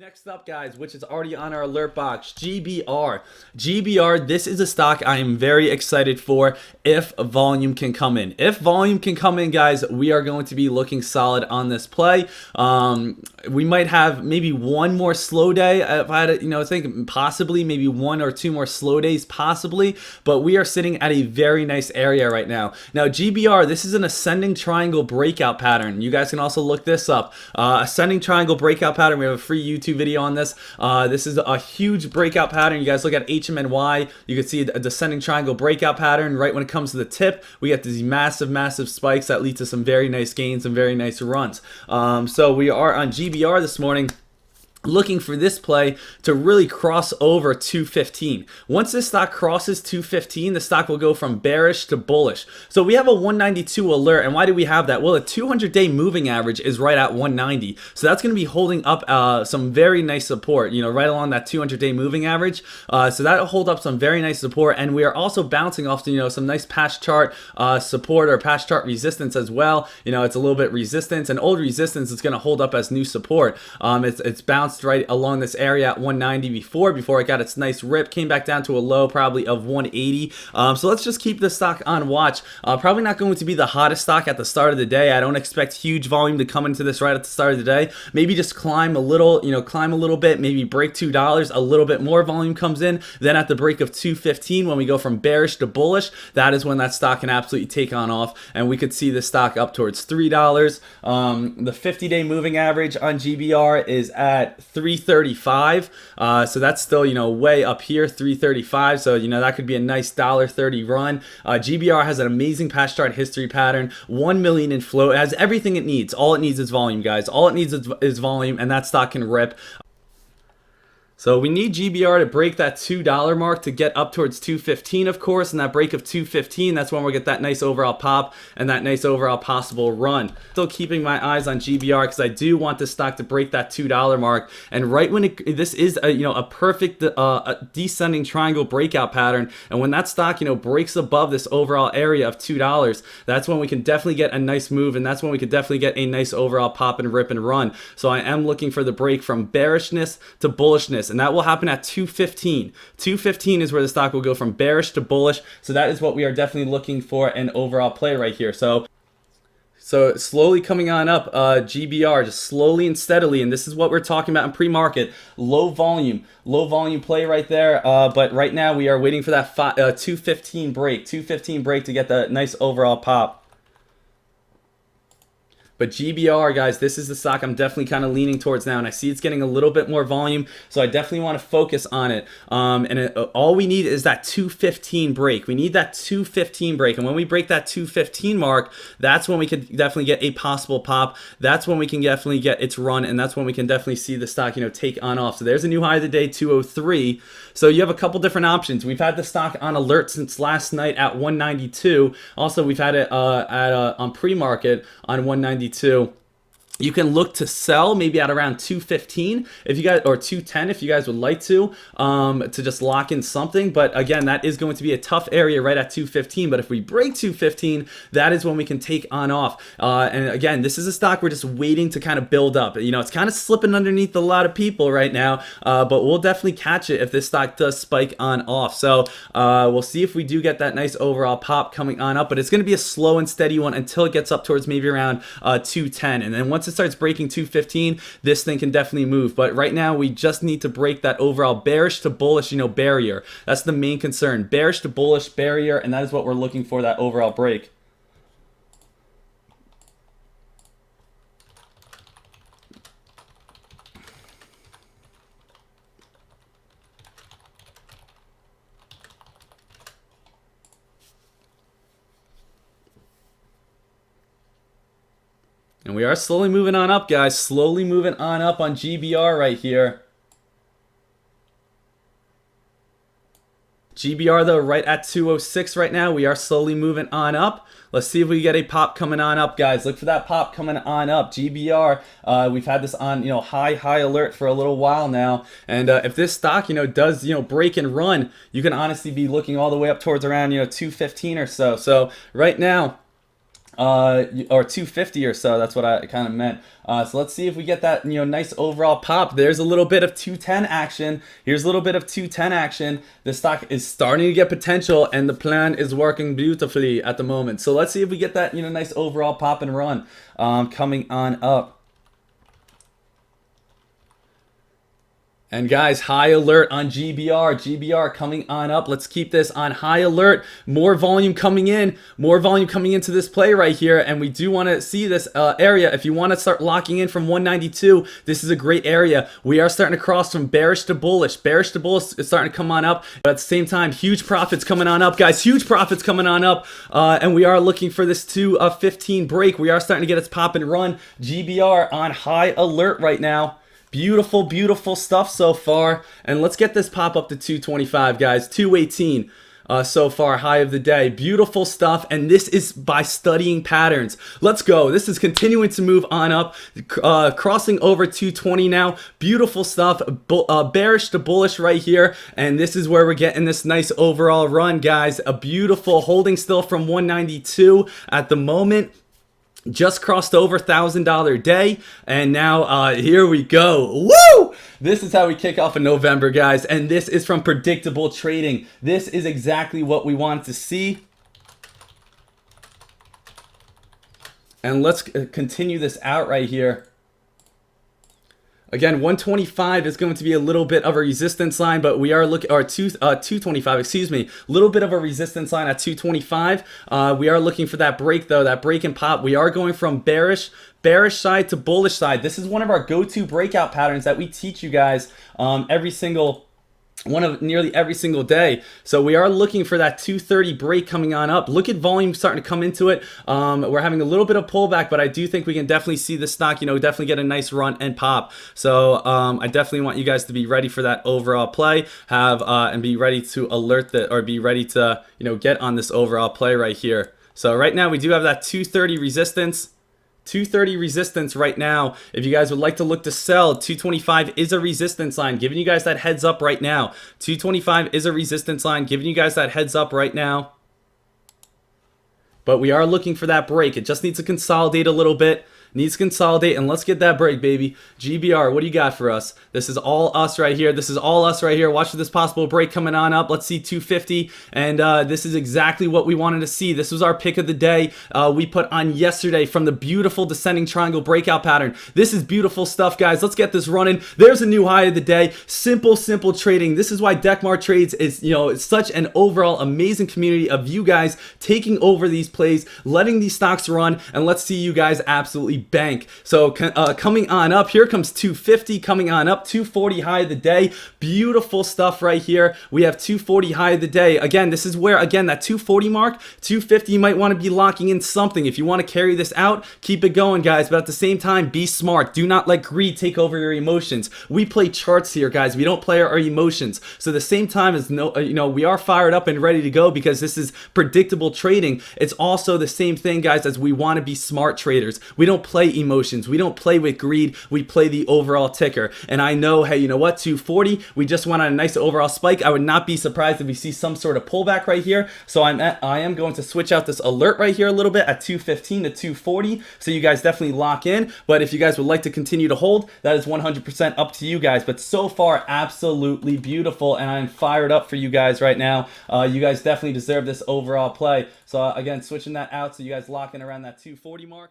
Next up, guys, which is already on our alert box, GBR. GBR, this is a stock I am very excited for if volume can come in. If volume can come in, guys, we are going to be looking solid on this play. We might have maybe one more slow day. If I had to, think possibly maybe one or two more slow days, possibly. But we are sitting at a very nice area right now. Now, GBR, this is an ascending triangle breakout pattern. You guys can also look this up. Ascending triangle breakout pattern. We have a free YouTube video on this. This is a huge breakout pattern. You guys look at HMNY, you can see a descending triangle breakout pattern. Right when it comes to the tip, we get these massive spikes that lead to some very nice gains and very nice runs. So we are on GBR this morning, looking for this play to really cross over 215. Once this stock crosses 215, the stock will go from bearish to bullish. So we have a 192 alert, and why do we have that? Well, a 200-day moving average is right at 190. So that's going to be holding up some very nice support, right along that 200-day moving average. So that'll hold up some very nice support, and we are also bouncing off, some nice past chart support or past chart resistance as well. It's a little bit resistance, and old resistance is going to hold up as new support. It's bounced right along this area at 190 before it got its nice rip, came back down to a low probably of 180. So let's just keep this stock on watch. Probably not going to be the hottest stock at the start of the day. I don't expect huge volume to come into this right at the start of the day. Maybe just climb a little, climb a little bit, maybe break $2, a little bit more volume comes in. Then at the break of 215, when we go from bearish to bullish, that is when that stock can absolutely take on off, and we could see the stock up towards $3. The 50-day moving average on GBR is at 335, so that's still way up here, 335. So that could be a nice $1.30 run. GBR has an amazing past chart history pattern, 1 million in float. It has everything it needs. All it needs is volume, guys. All it needs is volume, and that stock can rip. So we need GBR to break that $2 mark to get up towards 215, of course, and that break of 215, that's when we'll get that nice overall pop and that nice overall possible run. Still keeping my eyes on GBR because I do want this stock to break that $2 mark, and right when this is a perfect descending triangle breakout pattern, and when that stock breaks above this overall area of $2, that's when we can definitely get a nice move, and that's when we could definitely get a nice overall pop and rip and run. So I am looking for the break from bearishness to bullishness, and that will happen at 215. 215 is where the stock will go from bearish to bullish. So that is what we are definitely looking for an overall play right here. So slowly coming on up, GBR, just slowly and steadily, and this is what we're talking about in pre-market. Low volume play right there, but right now we are waiting for that 215 break to get the nice overall pop. But GBR, guys, this is the stock I'm definitely kind of leaning towards now, and I see it's getting a little bit more volume, so I definitely want to focus on it. All we need is that 215 break. We need that 215 break, and when we break that 215 mark, that's when we could definitely get a possible pop. That's when we can definitely get its run, and that's when we can definitely see the stock, take on off. So there's a new high of the day, 203. So you have a couple different options. We've had the stock on alert since last night at 192. Also, we've had it on pre-market on 192. You can look to sell maybe at around 215 if you guys, or 210 if you guys would like to just lock in something. But again, that is going to be a tough area right at 215. But if we break 215, that is when we can take on off. And again, this is a stock we're just waiting to kind of build up. It's kind of slipping underneath a lot of people right now, but we'll definitely catch it if this stock does spike on off. So we'll see if we do get that nice overall pop coming on up, but it's going to be a slow and steady one until it gets up towards maybe around 210. And then once it starts breaking 215, this thing can definitely move. But right now, we just need to break that overall bearish to bullish, barrier. That's the main concern. Bearish to bullish barrier, and that is what we're looking for, that overall break. And we are slowly moving on up, guys. Slowly moving on up on GBR right here. GBR, though, right at 206 right now. We are slowly moving on up. Let's see if we get a pop coming on up, guys. Look for that pop coming on up. GBR, we've had this on, high alert for a little while now. And if this stock, does, break and run, you can honestly be looking all the way up towards around, 215 or so. So right now, or 250 or so. That's what I kind of meant. So let's see if we get that, nice overall pop. There's a little bit of 210 action. Here's a little bit of 210 action. The stock is starting to get potential, and the plan is working beautifully at the moment. So let's see if we get that, nice overall pop and run coming on up. And guys, high alert on GBR. GBR coming on up. Let's keep this on high alert. More volume coming in. More volume coming into this play right here. And we do want to see this area. If you want to start locking in from 192, this is a great area. We are starting to cross from bearish to bullish. Bearish to bullish is starting to come on up. But at the same time, huge profits coming on up, guys. Huge profits coming on up. And we are looking for this 215 break. We are starting to get its pop and run. GBR on high alert right now. Beautiful, beautiful stuff so far. And let's get this pop up to 225, guys. 218 so far, high of the day. Beautiful stuff. And this is by studying patterns. Let's go. This is continuing to move on up, crossing over 220 now. Beautiful stuff. Bearish to bullish right here. And this is where we're getting this nice overall run, guys. A beautiful holding still from 192 at the moment. Just crossed over $1,000 day, and now here we go. Woo! This is how we kick off in November, guys, and this is from predictable trading. This is exactly what we want to see. And let's continue this out right here. Again, 125 is going to be a little bit of a resistance line, but we are looking, or 225, excuse me, a little bit of a resistance line at 225. We are looking for that break though, that break and pop. We are going from bearish side to bullish side. This is one of our go-to breakout patterns that we teach you guys nearly every single day. So we are looking for that 230 break coming on up. Look at volume starting to come into it. We're having a little bit of pullback, but I do think we can definitely see the stock, definitely get a nice run and pop. So I definitely want you guys to be ready for that overall play, and be ready to be ready to, get on this overall play right here. So right now we do have that 230 resistance. 230 resistance right now. If you guys would like to look to sell, 225 is a resistance line, giving you guys that heads up right now. 225 is a resistance line, giving you guys that heads up right now. But we are looking for that break. It just needs to consolidate a little bit. Needs to consolidate, and let's get that break, baby. GBR, what do you got for us? This is all us right here. This is all us right here. Watch for this possible break coming on up. Let's see 250, and this is exactly what we wanted to see. This was our pick of the day we put on yesterday from the beautiful descending triangle breakout pattern. This is beautiful stuff, guys. Let's get this running. There's a new high of the day. Simple trading. This is why DekmarTrades is, such an overall amazing community of you guys taking over these plays, letting these stocks run, and let's see you guys absolutely bank. So coming on up, here comes 250 coming on up, 240 high of the day. Beautiful stuff right here. We have 240 high of the day. Again, this is where, again, that 240 mark, 250, you might want to be locking in something. If you want to carry this out, keep it going, guys. But at the same time, be smart. Do not let greed take over your emotions. We play charts here, guys. We don't play our emotions. So at the same time as we are fired up and ready to go because this is predictable trading. It's also the same thing, guys, as we want to be smart traders. We don't play emotions. We don't play with greed. We play the overall ticker. And I know, hey, you know what? 240, we just went on a nice overall spike. I would not be surprised if we see some sort of pullback right here. So I am going to switch out this alert right here a little bit at 215 to 240. So you guys definitely lock in. But if you guys would like to continue to hold, that is 100% up to you guys. But so far, absolutely beautiful. And I'm fired up for you guys right now. You guys definitely deserve this overall play. So again, switching that out so you guys lock in around that 240 mark.